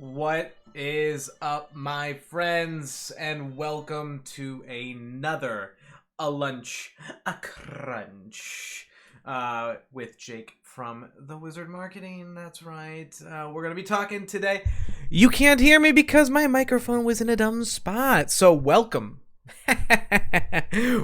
What is up, my friends, and welcome to another lunch, a crunch, with Jake from The Wizard Marketing. That's right. We're gonna be talking today. You can't hear me because my microphone was in a dumb spot. So welcome.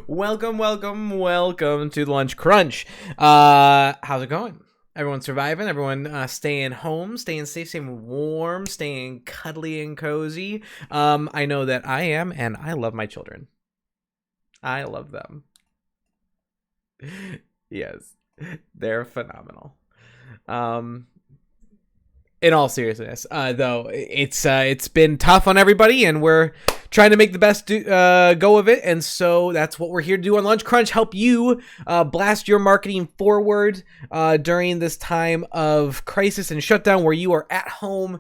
welcome to the Lunch Crunch. How's it going? Everyone surviving, everyone staying home, staying safe, staying warm, staying cuddly and cozy. I know that I am, and I love my children. I love them. Yes, they're phenomenal. In all seriousness, though, it's been tough on everybody, and we're trying to make the best go of it. And so that's what we're here to do on Lunch Crunch, help you blast your marketing forward during this time of crisis and shutdown where you are at home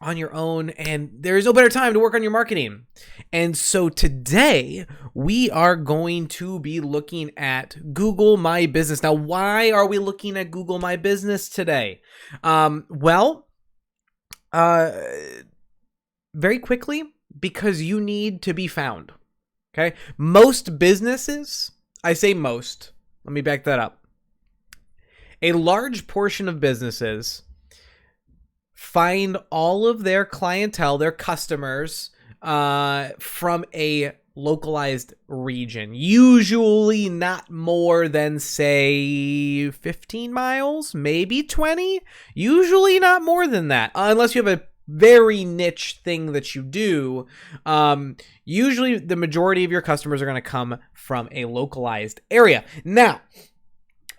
on your own, and there is no better time to work on your marketing. And so today we are going to be looking at Google My Business. Now, why are we looking at Google My Business today? Very quickly, because you need to be found. Okay? Most businesses, I say most, let me back that up. A large portion of businesses find all of their clientele, their customers, from a localized region, usually not more than, say, 15 miles, maybe 20, usually not more than that, unless you have a very niche thing that you do. Usually the majority of your customers are going to come from a localized area. Now,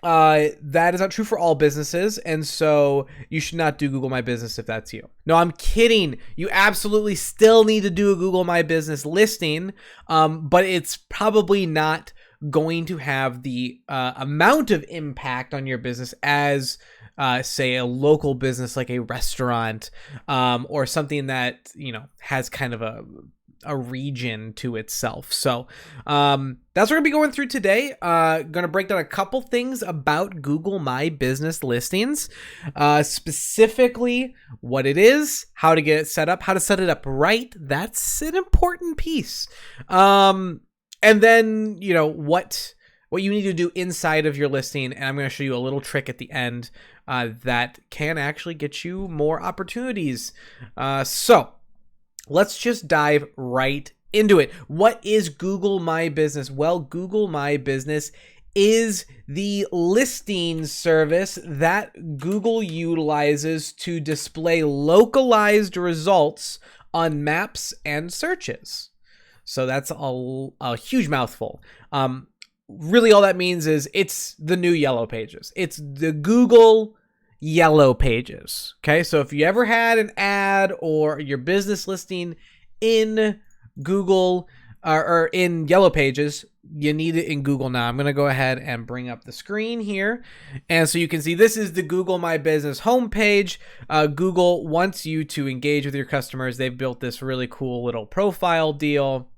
that is not true for all businesses, and so you should not do Google My Business if that's you. No, I'm kidding. You absolutely still need to do a Google My Business listing, but it's probably not going to have the amount of impact on your business as, say, a local business like a restaurant, or something that, has kind of a region to itself. So that's what we're gonna be going through today. Gonna break down a couple things about Google My Business listings, specifically what it is, how to get it set up, how to set it up right. That's an important piece. And then what you need to do inside of your listing, and I'm going to show you a little trick at the end that can actually get you more opportunities. So let's just dive right into it. What is Google My Business? Well, Google My Business is the listing service that Google utilizes to display localized results on maps and searches. So that's a huge mouthful. Really all that means is it's the new Yellow Pages. It's the Google Yellow Pages. Okay, so if you ever had an ad or your business listing in Google or in Yellow Pages, you need it in Google now. I'm going to go ahead and bring up the screen here. And so you can see this is the Google My Business homepage. Google wants you to engage with your customers. They've built this really cool little profile deal.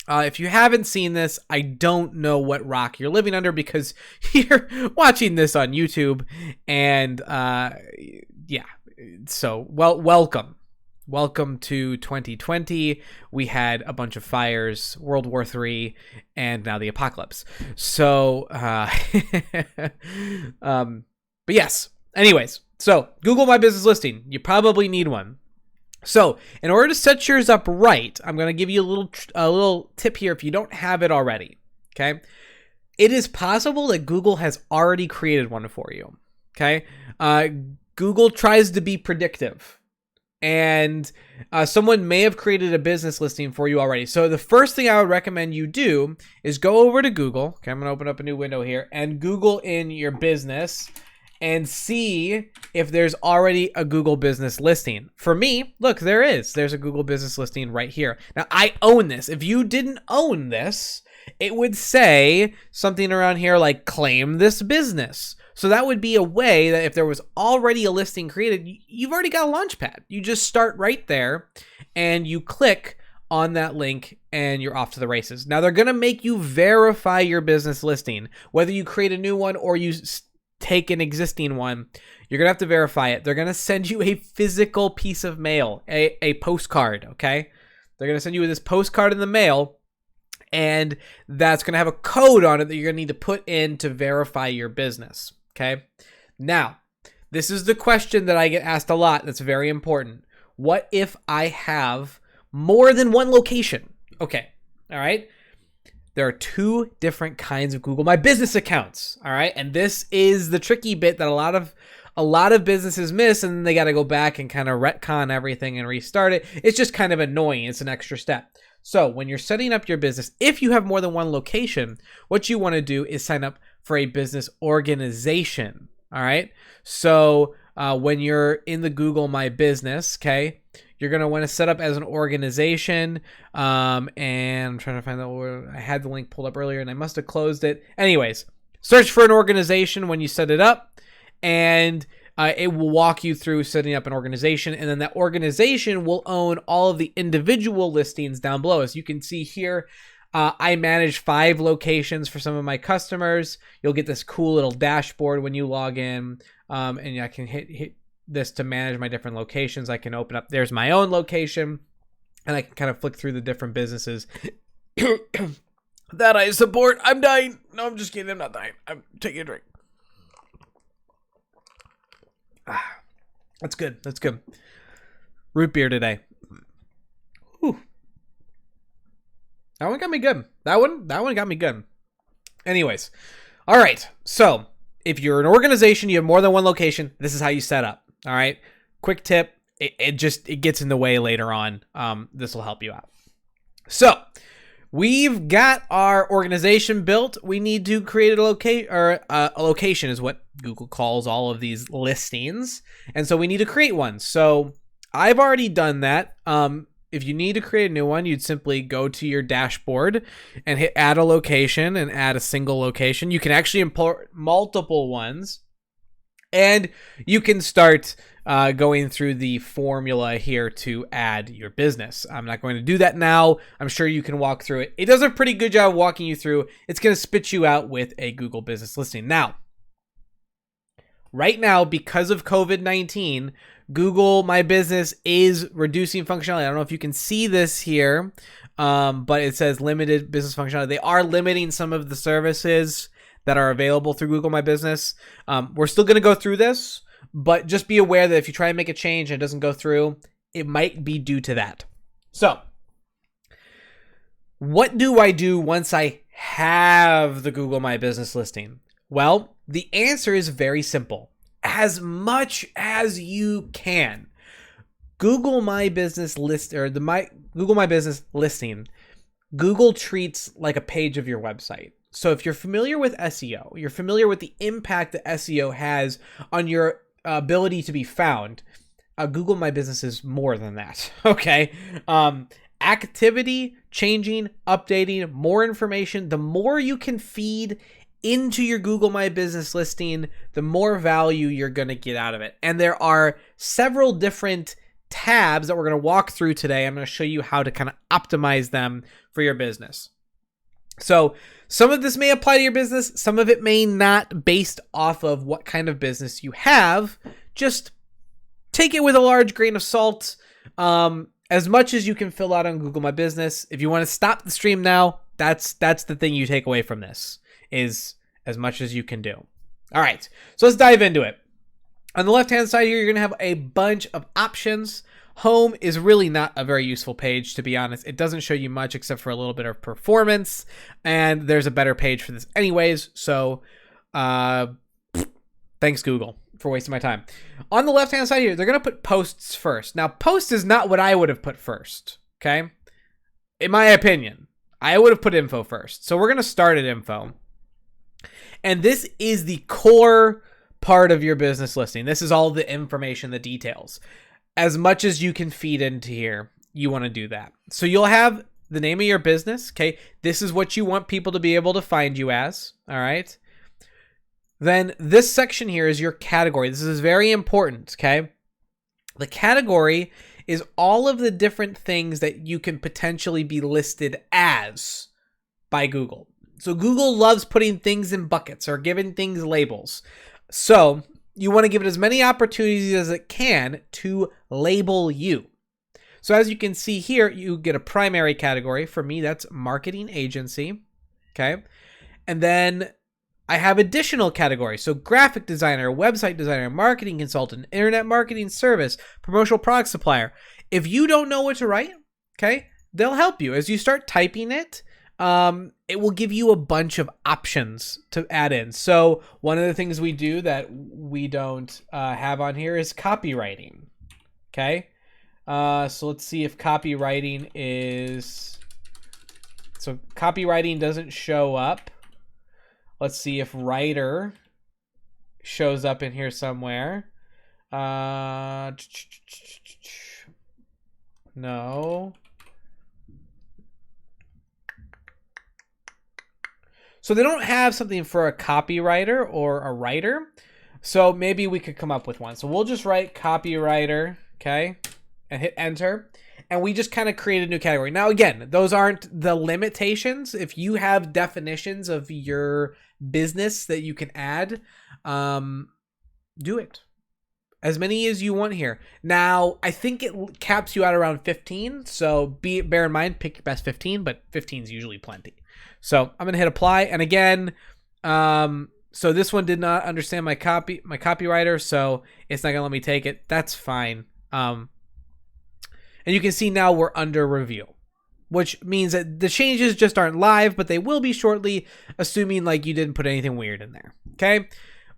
If you haven't seen this, I don't know what rock you're living under, because you're watching this on YouTube. And yeah, so welcome to 2020. We had a bunch of fires, World War III, and now the apocalypse. So but yes, anyways, so Google My Business listing, you probably need one. So in order to set yours up right, I'm going to give you a little tip here if you don't have it already. Okay. It is possible that Google has already created one for you. Okay. Google tries to be predictive, and someone may have created a business listing for you already. So the first thing I would recommend you do is go over to Google. Okay. I'm going to open up a new window here and Google in your business and see if there's already a Google business listing. For me, look, there's a Google business listing right here. Now I own this. If you didn't own this, it would say something around here like claim this business. So that would be a way that if there was already a listing created, you've already got a launchpad. You just start right there and you click on that link and you're off to the races. Now they're going to make you verify your business listing, whether you create a new one or you take an existing one, you're going to have to verify it. They're going to send you a physical piece of mail, a postcard, okay? They're going to send you this postcard in the mail, and that's going to have a code on it that you're going to need to put in to verify your business, okay? Now, this is the question that I get asked a lot that's very important. What if I have more than one location? Okay, all right? There are two different kinds of Google My Business accounts, all right? And this is the tricky bit that a lot of businesses miss, and then they got to go back and kind of retcon everything and restart it. It's just kind of annoying. It's an extra step. So when you're setting up your business, if you have more than one location, what you want to do is sign up for a business organization, all right? So when you're in the Google My Business, okay, you're going to want to set up as an organization. And I'm trying to find that. I had the link pulled up earlier and I must have closed it. Anyways, search for an organization when you set it up, and it will walk you through setting up an organization. And then that organization will own all of the individual listings down below. As you can see here, I manage 5 locations for some of my customers. You'll get this cool little dashboard when you log in. And I can hit this to manage my different locations. I can open up, there's my own location, and I can kind of flick through the different businesses that I support. I'm dying. No, I'm just kidding. I'm not dying. I'm taking a drink. That's good. That's good. Root beer today. Whew. That one got me good. That one got me good. Anyways. All right. So if you're an organization, you have more than one location, this is how you set up. All right. Quick tip. It gets in the way later on. This will help you out. So we've got our organization built. We need to create a location is what Google calls all of these listings. And so we need to create one. So I've already done that. If you need to create a new one, you'd simply go to your dashboard and hit add a location and add a single location. You can actually import multiple ones, and you can start going through the formula here to add your business. I'm not going to do that now. I'm sure you can walk through it. It does a pretty good job walking you through. It's going to spit you out with a Google business listing. Now, right now, because of COVID-19, Google My Business is reducing functionality. I don't know if you can see this here, but it says limited business functionality. They are limiting some of the services that are available through Google My Business. We're still going to go through this, but just be aware that if you try and make a change and it doesn't go through, it might be due to that. So, what do I do once I have the Google My Business listing? Well, the answer is very simple. As much as you can. Google My Business list, or Google My Business listing, Google treats like a page of your website. So if you're familiar with SEO, you're familiar with the impact that SEO has on your ability to be found. Google My Business is more than that. Okay. Activity, changing, updating, more information. The more you can feed into your Google My Business listing, the more value you're going to get out of it. And there are several different tabs that we're going to walk through today. I'm going to show you how to kind of optimize them for your business. So some of this may apply to your business. Some of it may not, based off of what kind of business you have. Just take it with a large grain of salt. As much as you can fill out on Google My Business. If you want to stop the stream now, that's the thing you take away from this, is as much as you can do. All right, so let's dive into it. On the left-hand side here, you're going to have a bunch of options. Home is really not a very useful page, to be honest. It doesn't show you much except for a little bit of performance, and there's a better page for this anyways, so thanks, Google, for wasting my time. On the left-hand side here, they're going to put posts first. Now, post is not what I would have put first, okay? In my opinion, I would have put info first. So we're going to start at info. And this is the core part of your business listing. This is all the information, the details. As much as you can feed into here, you want to do that. So you'll have the name of your business, okay? This is what you want people to be able to find you as, all right? Then this section here is your category. This is very important, okay? The category is all of the different things that you can potentially be listed as by Google. So Google loves putting things in buckets or giving things labels. So you want to give it as many opportunities as it can to label you. So as you can see here, you get a primary category. For me, that's marketing agency. Okay. And then I have additional categories. So graphic designer, website designer, marketing consultant, internet marketing service, promotional product supplier. If you don't know what to write, okay, they'll help you. As you start typing it, it will give you a bunch of options to add in. So one of the things we do that we don't have on here is copywriting. Okay. So let's see if copywriting is... So copywriting doesn't show up. Let's see if writer shows up in here somewhere. No. So they don't have something for a copywriter or a writer. So maybe we could come up with one. So we'll just write copywriter, okay, and hit enter. And we just kind of create a new category. Now, again, those aren't the limitations. If you have definitions of your business that you can add, do it. As many as you want here. Now, I think it caps you out around 15. So bear in mind, pick your best 15, but 15 is usually plenty. So I'm going to hit apply. And again, so this one did not understand my copywriter, so it's not going to let me take it. That's fine. And you can see now we're under review, which means that the changes just aren't live, but they will be shortly, assuming like you didn't put anything weird in there. Okay.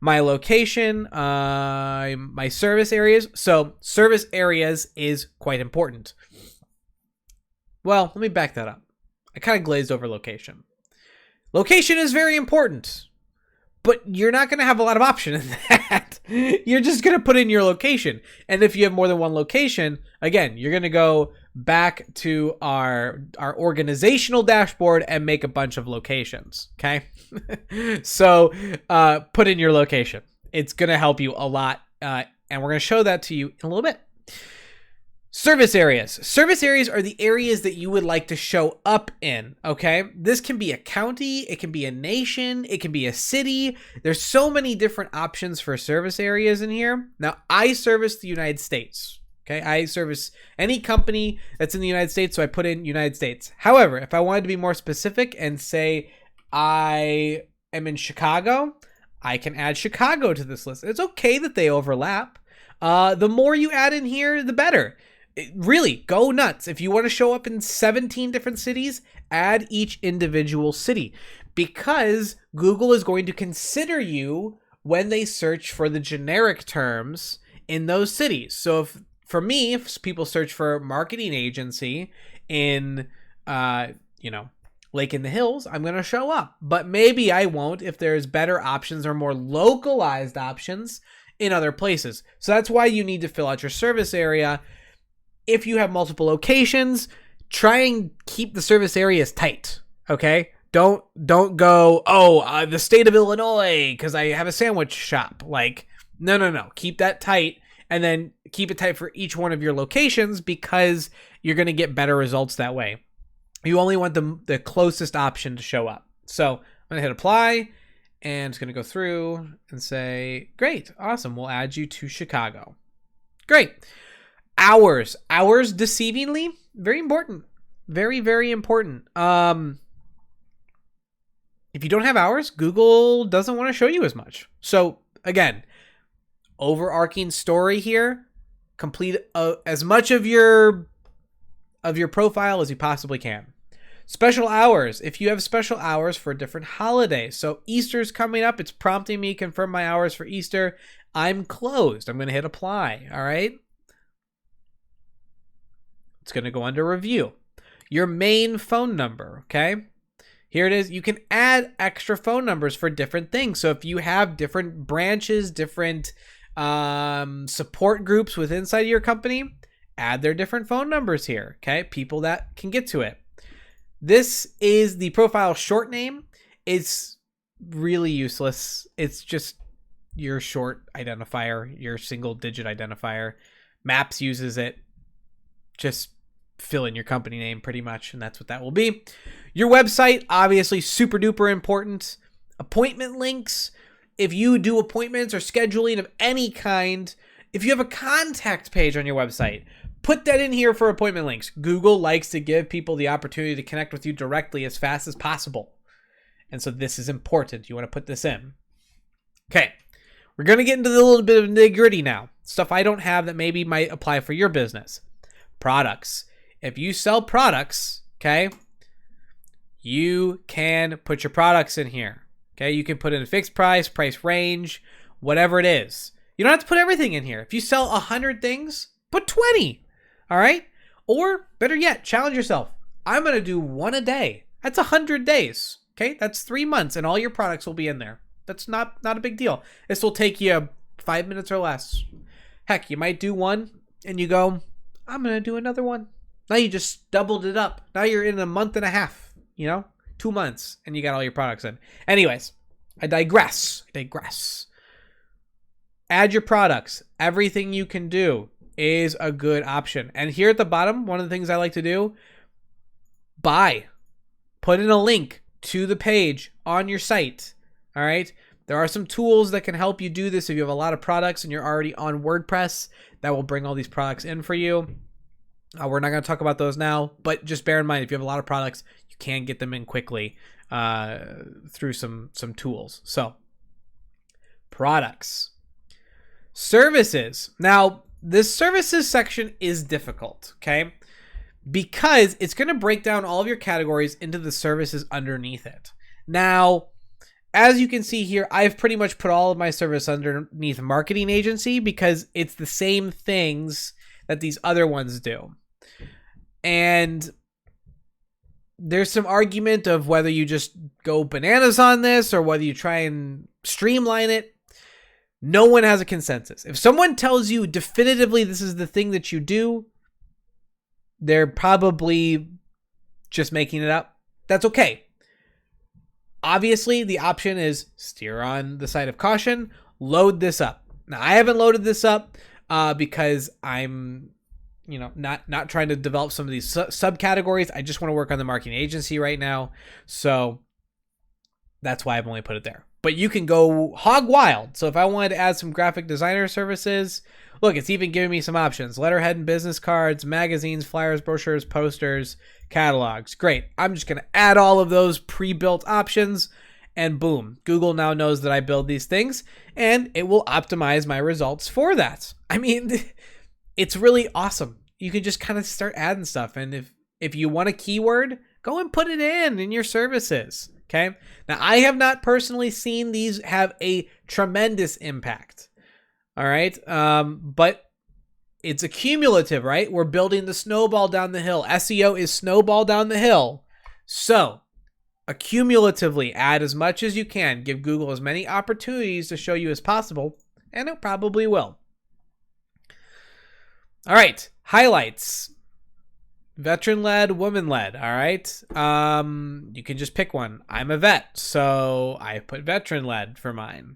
My location, my service areas. So service areas is quite important. Well, let me back that up. I kind of glazed over location. Location is very important, but you're not going to have a lot of option in that. You're just going to put in your location. And if you have more than one location, again, you're going to go back to our organizational dashboard and make a bunch of locations. Okay. So put in your location. It's going to help you a lot. And we're going to show that to you in a little bit. Service areas. Service areas are the areas that you would like to show up in, okay? This can be a county, it can be a nation, it can be a city. There's so many different options for service areas in here. Now, I service the United States, okay? I service any company that's in the United States, so I put in United States. However, if I wanted to be more specific and say I am in Chicago, I can add Chicago to this list. It's okay that they overlap. The more you add in here, the better. Really, go nuts. If you want to show up in 17 different cities, add each individual city, because Google is going to consider you when they search for the generic terms in those cities. So for me, if people search for marketing agency in, Lake in the Hills, I'm going to show up. But maybe I won't if there's better options or more localized options in other places. So that's why you need to fill out your service area. If you have multiple locations, try and keep the service areas tight, okay? Don't go, the state of Illinois because I have a sandwich shop. Like, no. Keep that tight, and then keep it tight for each one of your locations, because you're going to get better results that way. You only want the closest option to show up. So I'm going to hit apply, and it's going to go through and say, great, awesome, we'll add you to Chicago. Great. Hours, deceivingly, very important. Very, very important. If you don't have hours, Google doesn't want to show you as much. So again, overarching story here, complete as much of your profile as you possibly can. Special hours. If you have special hours for different holidays. So Easter's coming up. It's prompting me to confirm my hours for Easter. I'm closed. I'm going to hit apply. All right. It's going to go under review. Your main phone number, okay? Here it is. You can add extra phone numbers for different things. So if you have different branches, different support groups within inside your company, add their different phone numbers here, okay? People that can get to it. This is the profile short name. It's really useless. It's just your short identifier, your single digit identifier. Maps uses it. Just fill in your company name pretty much, and that's what that will be. Your website, obviously super duper important. Appointment links. if you do appointments or scheduling of any kind, if you have a contact page on your website, put that in here for appointment links. Google likes to give people the opportunity to connect with you directly as fast as possible. And so this is important. You want to put this in. Okay. We're going to get into the little bit of nitty-gritty now. Stuff I don't have that maybe might apply for your business. Products. If you sell products, okay, you can put your products in here. Okay, you can put in a fixed price, price range, whatever it is. You don't have to put everything in here. If you sell 100 things, put 20. All right? Or better yet, challenge yourself. I'm going to do one a day. That's 100 days. Okay, that's 3 months and all your products will be in there. That's not a big deal. This will take you 5 minutes or less. Heck, you might do one and you go, I'm going to do another one. Now you just doubled it up. Now you're in a month and a half, 2 months, and you got all your products in. Anyways, I digress. Add your products. Everything you can do is a good option. And here at the bottom, one of the things I like to do, buy. Put in a link to the page on your site. All right. There are some tools that can help you do this if you have a lot of products and you're already on WordPress that will bring all these products in for you. We're not going to talk about those now, but just bear in mind, if you have a lot of products, you can get them in quickly through some tools. So, products. Services. Now, this services section is difficult, okay? Because it's going to break down all of your categories into the services underneath it. Now, as you can see here, I've pretty much put all of my service underneath marketing agency because it's the same things that these other ones do. And there's some argument of whether you just go bananas on this or whether you try and streamline it. No one has a consensus. If someone tells you definitively this is the thing that you do, they're probably just making it up. That's okay. Obviously, the option is steer on the side of caution, load this up. Now, I haven't loaded this up because I'm, not trying to develop some of these subcategories. I just want to work on the marketing agency right now. So that's why I've only put it there. But you can go hog wild. So if I wanted to add some graphic designer services, look, it's even giving me some options. Letterhead and business cards, magazines, flyers, brochures, posters, catalogs. Great. I'm just going to add all of those pre-built options and boom, Google now knows that I build these things and it will optimize my results for that. I mean, it's really awesome. You can just kind of start adding stuff. And if you want a keyword, go and put it in your services. Okay. Now, I have not personally seen these have a tremendous impact. All right. But it's a cumulative, right? We're building the snowball down the hill. SEO is snowball down the hill. So accumulatively add as much as you can. Give Google as many opportunities to show you as possible, and it probably will. All right. Highlights. Veteran-led, woman-led, all right? You can just pick one. I'm a vet, so I put veteran-led for mine.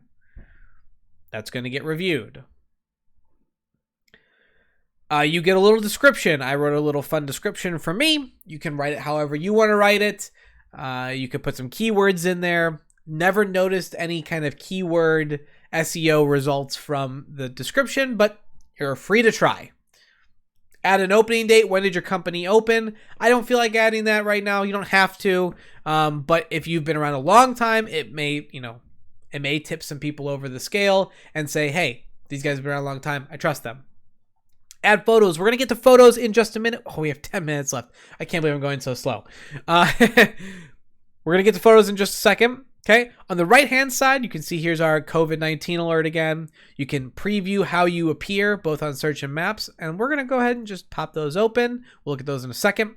That's going to get reviewed. You get a little description. I wrote a little fun description for me. You can write it however you want to write it. You could put some keywords in there. Never noticed any kind of keyword SEO results from the description, but you're free to try. Add an opening date. When did your company open? I don't feel like adding that right now. You don't have to. But if you've been around a long time, it may tip some people over the scale and say, hey, these guys have been around a long time. I trust them. Add photos. We're going to get to photos in just a minute. Oh, we have 10 minutes left. I can't believe I'm going so slow. We're going to get to photos in just a second. Okay. On the right-hand side, you can see here's our COVID-19 alert again. You can preview how you appear both on search and maps. And we're going to go ahead and just pop those open. We'll look at those in a second.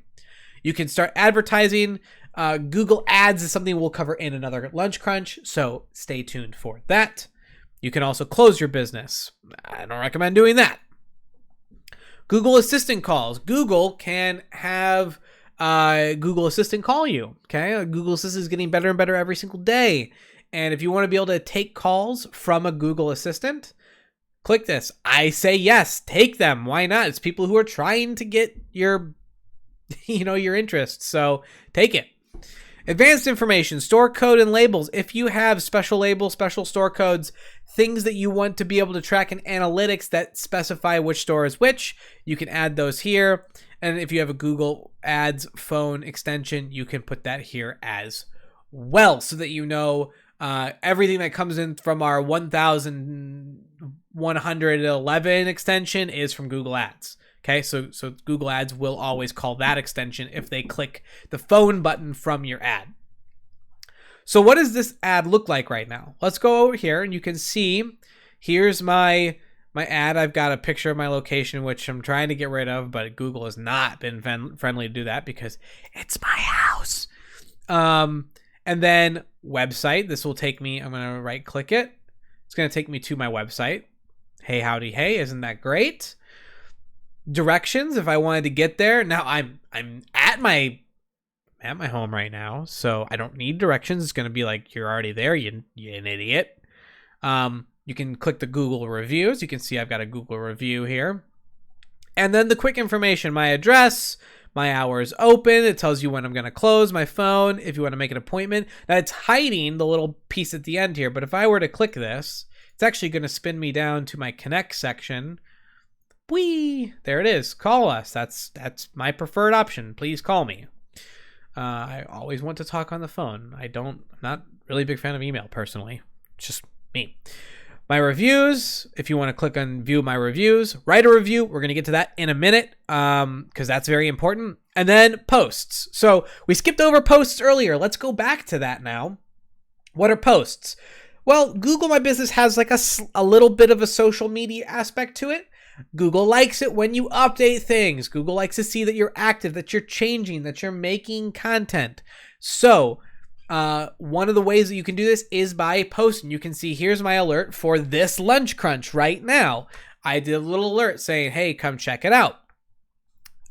You can start advertising. Google Ads is something we'll cover in another lunch crunch. So stay tuned for that. You can also close your business. I don't recommend doing that. Google Assistant calls. Google can have Google Assistant call you. Okay, Google Assistant is getting better and better every single day. And if you want to be able to take calls from a Google Assistant, click this. I say yes, take them. Why not? It's people who are trying to get your, your interest. So take it. Advanced information, store code and labels. If you have special labels, special store codes, things that you want to be able to track in analytics that specify which store is which, you can add those here. And if you have a Google Ads phone extension, you can put that here as well so that you know everything that comes in from our 1111 extension is from Google Ads. Okay, so Google Ads will always call that extension if they click the phone button from your ad. So what does this ad look like right now? Let's go over here and you can see here's my ad. I've got a picture of my location, which I'm trying to get rid of, but Google has not been friendly to do that because it's my house. And then website. This will take me, I'm going to right click it. It's going to take me to my website. Hey, howdy, hey, isn't that great? Directions if I wanted to get there. Now I'm at my home right now, so I don't need directions. It's going to be like, you're already there, you an idiot. You can click the Google reviews. You can see I've got a Google review here. And then the quick information, my address, my hours open. It tells you when I'm going to close, my phone, if you want to make an appointment. Now it's hiding the little piece at the end here, but if I were to click this, it's actually going to spin me down to my connect section. Whee! There it is. Call us. That's my preferred option. Please call me. I always want to talk on the phone. I'm not really a big fan of email personally. It's just me. My reviews. If you want to click on view my reviews, write a review. We're going to get to that in a minute because that's very important. And then posts. So we skipped over posts earlier. Let's go back to that now. What are posts? Well, Google My Business has like a little bit of a social media aspect to it. Google likes it when you update things. Google likes to see that you're active, that you're changing, that you're making content. So one of the ways that you can do this is by posting. You can see here's my alert for this lunch crunch right now. I did a little alert saying, hey, come check it out.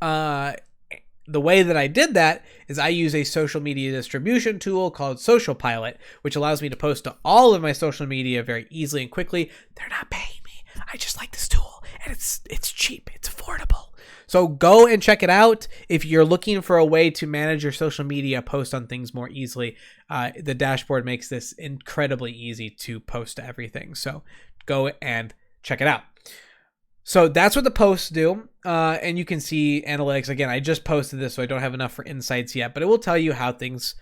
The way that I did that is I use a social media distribution tool called Social Pilot, which allows me to post to all of my social media very easily and quickly. They're not paying me. I just like this tool. And it's cheap, it's affordable. So go and check it out. If you're looking for a way to manage your social media, post on things more easily, the dashboard makes this incredibly easy to post to everything. So go and check it out. So that's what the posts do. And you can see analytics. Again, I just posted this, so I don't have enough for insights yet, but it will tell you how things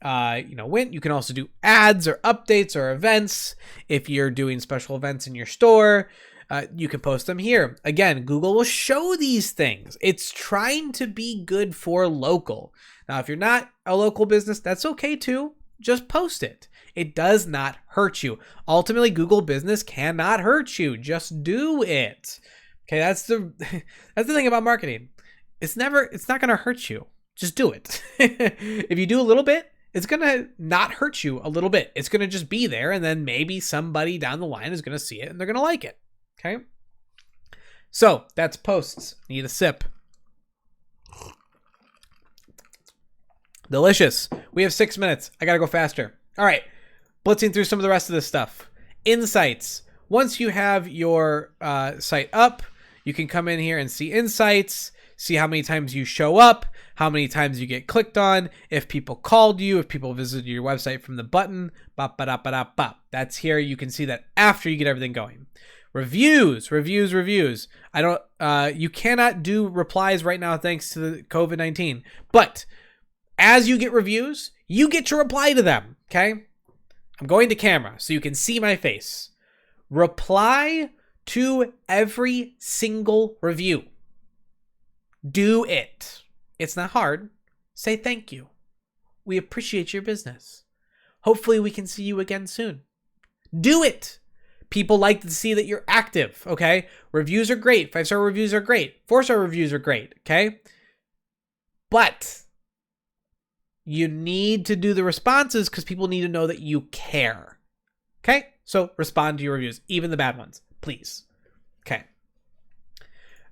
went. You can also do ads or updates or events. If you're doing special events in your store, you can post them here. Again, Google will show these things. It's trying to be good for local. Now, if you're not a local business, that's okay too. Just post it. It does not hurt you. Ultimately, Google Business cannot hurt you. Just do it. Okay, that's the thing about marketing. It's not going to hurt you. Just do it. If you do a little bit, it's going to not hurt you a little bit. It's going to just be there, and then maybe somebody down the line is going to see it and they're going to like it. Okay, so that's posts. Need a sip. Delicious. We have 6 minutes. I gotta go faster. All right, blitzing through some of the rest of this stuff. Insights. Once you have your site up, you can come in here and see insights, see how many times you show up, how many times you get clicked on, if people called you, if people visited your website from the button. That's here. You can see that after you get everything going. Reviews. You cannot do replies right now thanks to the COVID-19. But as you get reviews, you get to reply to them, okay? I'm going to camera so you can see my face. Reply to every single review. Do it. It's not hard. Say thank you. We appreciate your business. Hopefully we can see you again soon. Do it. People like to see that you're active, okay? Reviews are great. 5-star reviews are great. 4-star reviews are great, okay? But you need to do the responses because people need to know that you care, okay? So respond to your reviews, even the bad ones, please. Okay.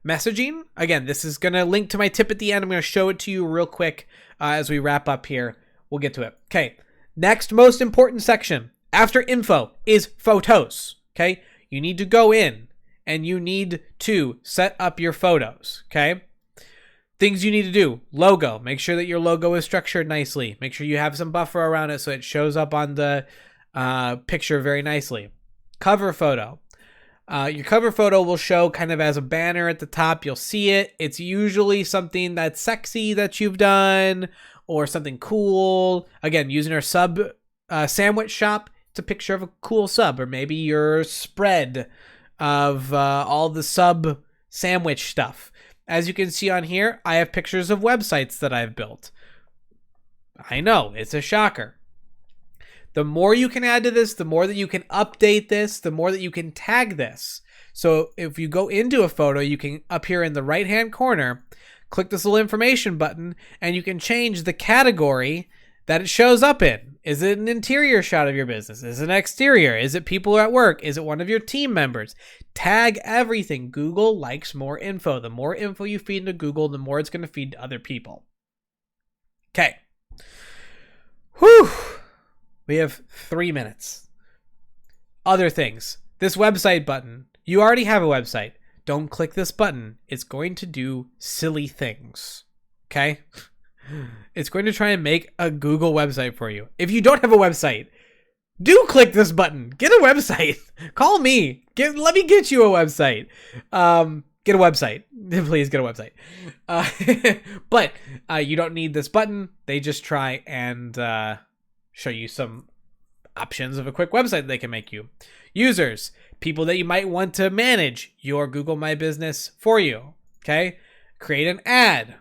Messaging. Again, this is going to link to my tip at the end. I'm going to show it to you real quick as we wrap up here. We'll get to it. Okay. Next most important section after info is photos. Okay. You need to go in and you need to set up your photos. Okay. Things you need to do. Logo. Make sure that your logo is structured nicely. Make sure you have some buffer around it so it shows up on the picture very nicely. Cover photo. Your cover photo will show kind of as a banner at the top. You'll see it. It's usually something that's sexy that you've done or something cool. Again, using our sub sandwich shop, it's a picture of a cool sub, or maybe your spread of all the sub sandwich stuff. As you can see on here, I have pictures of websites that I've built. I know, it's a shocker. The more you can add to this, the more that you can update this, the more that you can tag this. So if you go into a photo, you can, up here in the right-hand corner, click this little information button, and you can change the category that it shows up in. Is it an interior shot of your business? Is it an exterior? Is it people at work? Is it one of your team members? Tag everything. Google likes more info. The more info you feed into Google, the more it's going to feed to other people. Okay. Whew. We have 3 minutes. Other things. This website button. You already have a website. Don't click this button. It's going to do silly things. Okay? It's going to try and make a Google website for you. If you don't have a website, do click this button. Get a website. Call me. Let me get you a website. Get a website. Please get a website. But you don't need this button. They just try and show you some options of a quick website they can make you. Users, people that you might want to manage your Google My Business for you. Okay? Create an ad.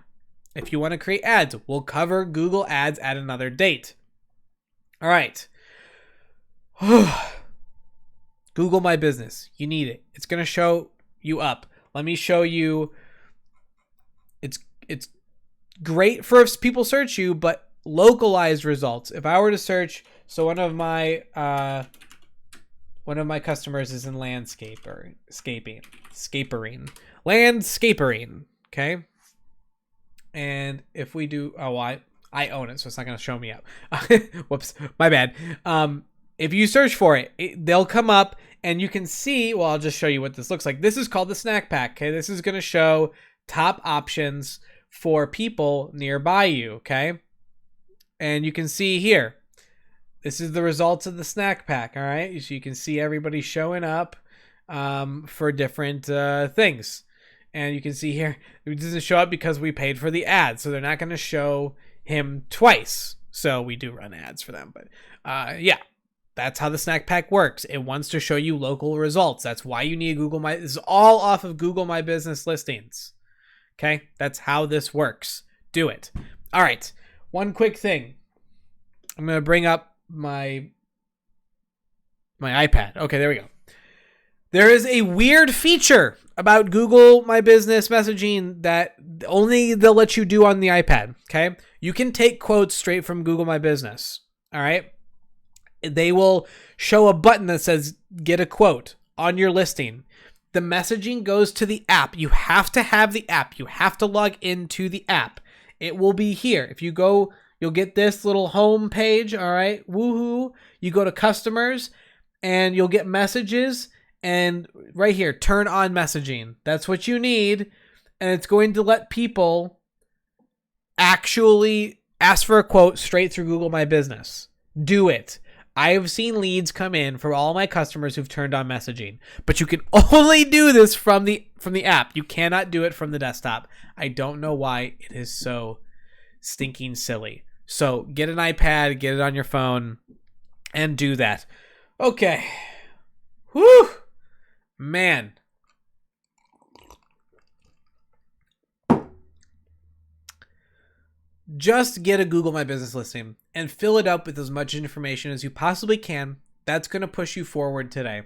If you want to create ads, we'll cover Google Ads at another date. All right. Google My Business. You need it. It's going to show you up. Let me show you. It's great for if people search you, but localized results. If I were to search, so one of my customers is in landscapering. Okay. And if we do, I own it, so it's not going to show me up. Whoops, my bad. If you search for it, they'll come up and you can see, well, I'll just show you what this looks like. This is called the snack pack. Okay. This is going to show top options for people nearby you. Okay. And you can see here, this is the results of the snack pack. All right. So you can see everybody showing up for different things. And you can see here, it doesn't show up because we paid for the ad. So they're not going to show him twice. So we do run ads for them. But yeah, that's how the snack pack works. It wants to show you local results. That's why you need Google My. This is all off of Google My Business listings. Okay, that's how this works. Do it. All right, one quick thing. I'm going to bring up my iPad. Okay, there we go. There is a weird feature about Google My Business messaging that only they'll let you do on the iPad. Okay, you can take quotes straight from Google My Business. All right. They will show a button that says get a quote on your listing. The messaging goes to the app. You have to have the app. You have to log into the app. It will be here. If you go, you'll get this little home page. All right. Woohoo. You go to customers and you'll get messages, and right here, turn on messaging. That's what you need. And it's going to let people actually ask for a quote straight through Google My Business. Do it. I have seen leads come in from all my customers who've turned on messaging, but you can only do this from the app. You cannot do it from the desktop. I don't know why it is so stinking silly. So get an iPad, get it on your phone, and do that. Okay. Whew. Man. Just get a Google My Business listing and fill it up with as much information as you possibly can. That's going to push you forward today.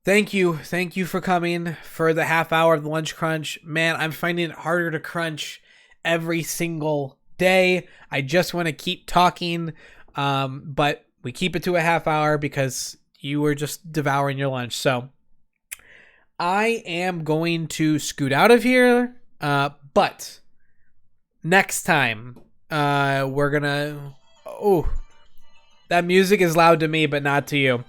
Thank you. Thank you for coming for the half hour of the lunch crunch. Man, I'm finding it harder to crunch every single day. I just want to keep talking, but we keep it to a half hour because you were just devouring your lunch. So I am going to scoot out of here, but next time we're gonna, that music is loud to me but not to you.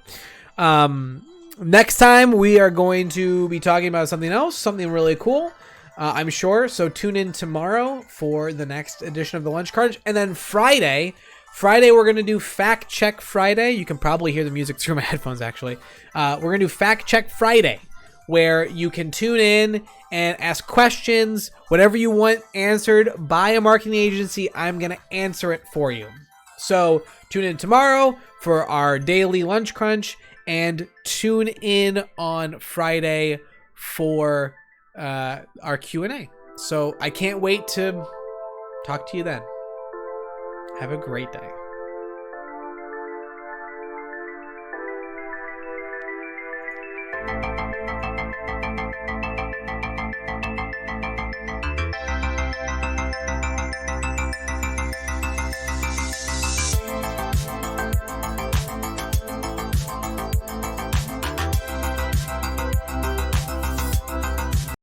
Next time we are going to be talking about something else, something really cool. I'm sure. So tune in tomorrow for the next edition of the Lunch Crunch. And then Friday, we're going to do Fact Check Friday. You can probably hear the music through my headphones, actually. We're going to do Fact Check Friday, where you can tune in and ask questions. Whatever you want answered by a marketing agency, I'm going to answer it for you. So tune in tomorrow for our daily Lunch Crunch, and tune in on Friday for our Q&A. So I can't wait to talk to you then. Have a great day.